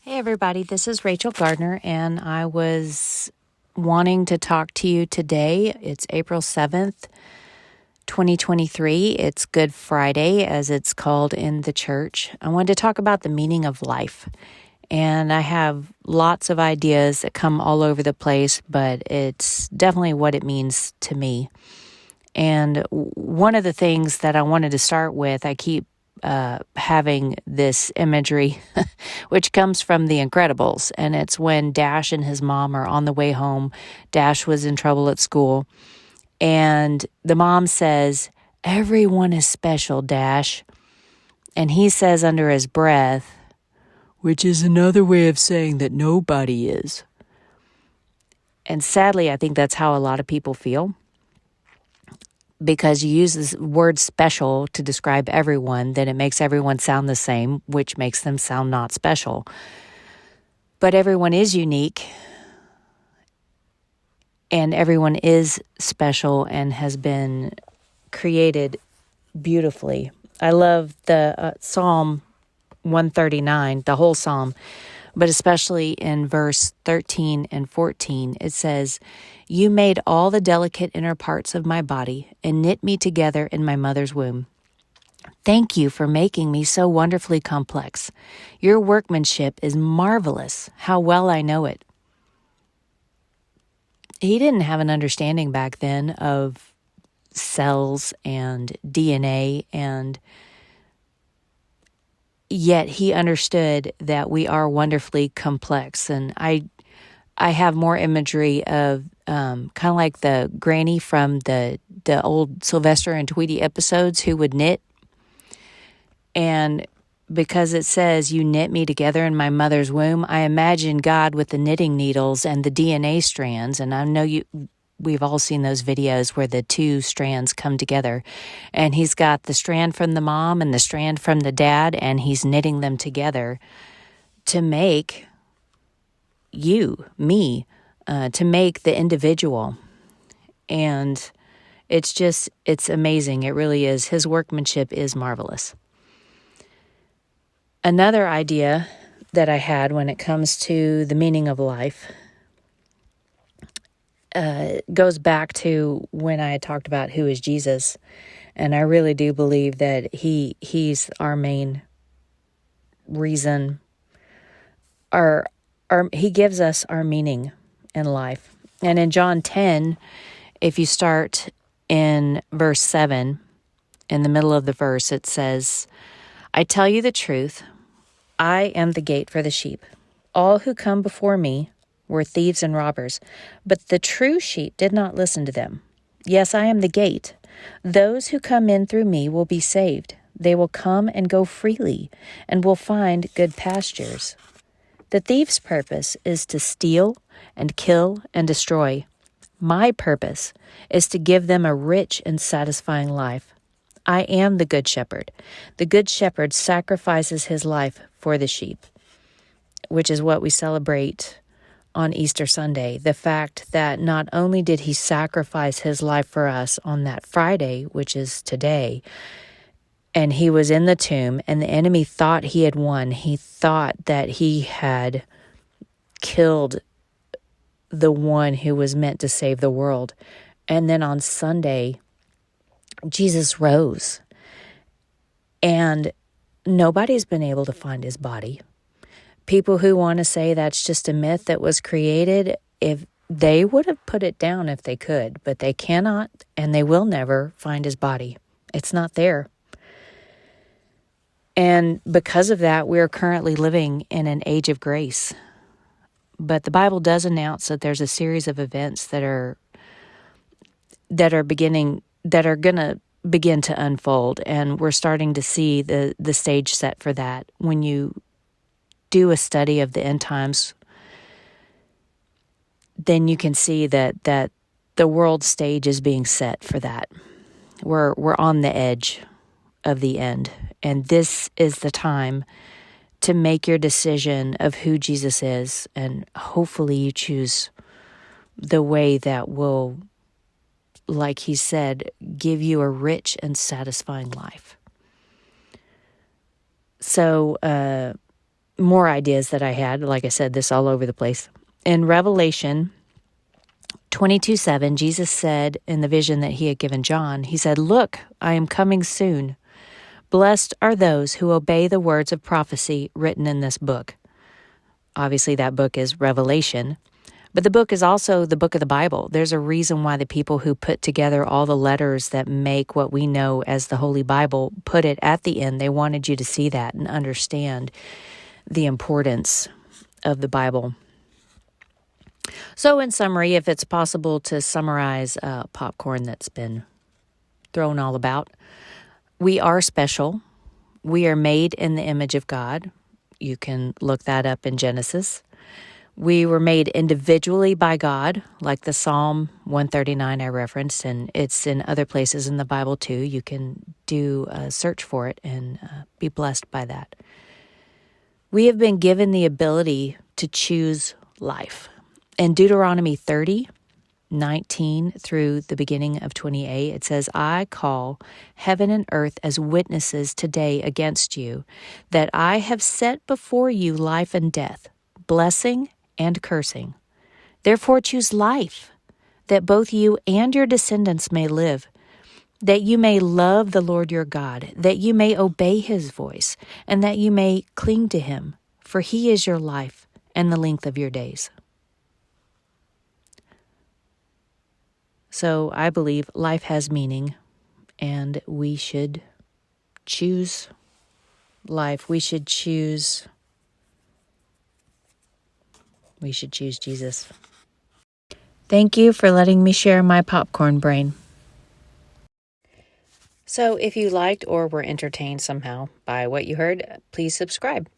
Hey, everybody, this is Rachel Gardner, and I was wanting to talk to you today. It's April 7th, 2023. It's Good Friday, as it's called in the church. I wanted to talk about the meaning of life, and I have lots of ideas that come all over the place, but it's definitely what it means to me. And one of the things that I wanted to start with, I keep having this imagery, which comes from The Incredibles. And it's when Dash and his mom are on the way home. Dash was in trouble at school. And the mom says, "Everyone is special, Dash." And he says under his breath, "Which is another way of saying that nobody is." And sadly, I think that's how a lot of people feel. Because you use this word special to describe everyone, then it makes everyone sound the same, which makes them sound not special. But everyone is unique, and everyone is special and has been created beautifully. I love the Psalm 139, the whole psalm, but especially in verse 13 and 14, it says, "You made all the delicate inner parts of my body and knit me together in my mother's womb. Thank you for making me so wonderfully complex. Your workmanship is marvelous. How well I know it." He didn't have an understanding back then of cells and DNA, and yet he understood that we are wonderfully complex. And I have more imagery of kind of like the granny from the old Sylvester and Tweety episodes who would knit. And because it says, "You knit me together in my mother's womb," I imagine God with the knitting needles and the DNA strands. And I know we've all seen those videos where the two strands come together. And he's got the strand from the mom and the strand from the dad, and he's knitting them together to make you, me, to make the individual. And it's amazing. It really is. His workmanship is marvelous. Another idea that I had when it comes to the meaning of life goes back to when I talked about who is Jesus. And I really do believe that he's our main reason. He gives us our meaning in life. And in John 10, if you start in verse 7, in the middle of the verse, it says, "I tell you the truth, I am the gate for the sheep. All who come before me were thieves and robbers, but the true sheep did not listen to them. Yes, I am the gate. Those who come in through me will be saved. They will come and go freely and will find good pastures. The thief's purpose is to steal and kill and destroy. My purpose is to give them a rich and satisfying life. I am the good shepherd. The good shepherd sacrifices his life for the sheep," which is what we celebrate on Easter Sunday. The fact that not only did he sacrifice his life for us on that Friday, which is today, and he was in the tomb, and the enemy thought he had won. He thought that he had killed the one who was meant to save the world. And then on Sunday, Jesus rose, and nobody's been able to find his body. People who want to say that's just a myth that was created, if they would have put it down if they could, but they cannot, and they will never find his body. It's not there. And because of that, we're currently living in an age of grace. But the Bible does announce that there's a series of events that are going to begin to unfold, and we're starting to see the stage set for that. When you do a study of the end times, then you can see that the world stage is being set for that. We're on the edge of the end, and this is the time to make your decision of who Jesus is, and hopefully you choose the way that will, like he said, give you a rich and satisfying life. So more ideas that I had. Like I said, this all over the place. In Revelation 22:7, Jesus said in the vision that he had given John, he said, "Look, I am coming soon. Blessed are those who obey the words of prophecy written in this book." Obviously, that book is Revelation. But the book is also the book of the Bible. There's a reason why the people who put together all the letters that make what we know as the Holy Bible put it at the end. They wanted you to see that and understand the importance of the Bible. So in summary, if it's possible to summarize popcorn that's been thrown all about, we are special. We are made in the image of God. You can look that up in Genesis. We were made individually by God, like the Psalm 139 I referenced, and it's in other places in the Bible too. You can do a search for it and be blessed by that. We have been given the ability to choose life. In Deuteronomy 30:19 through the beginning of 28, it says, "I call heaven and earth as witnesses today against you, that I have set before you life and death, blessing and cursing. Therefore choose life, that both you and your descendants may live, that you may love the Lord your God, that you may obey his voice, and that you may cling to him, for he is your life and the length of your days." So I believe life has meaning, and we should choose life. We should choose Jesus. Thank you for letting me share my popcorn brain. So if you liked or were entertained somehow by what you heard, please subscribe.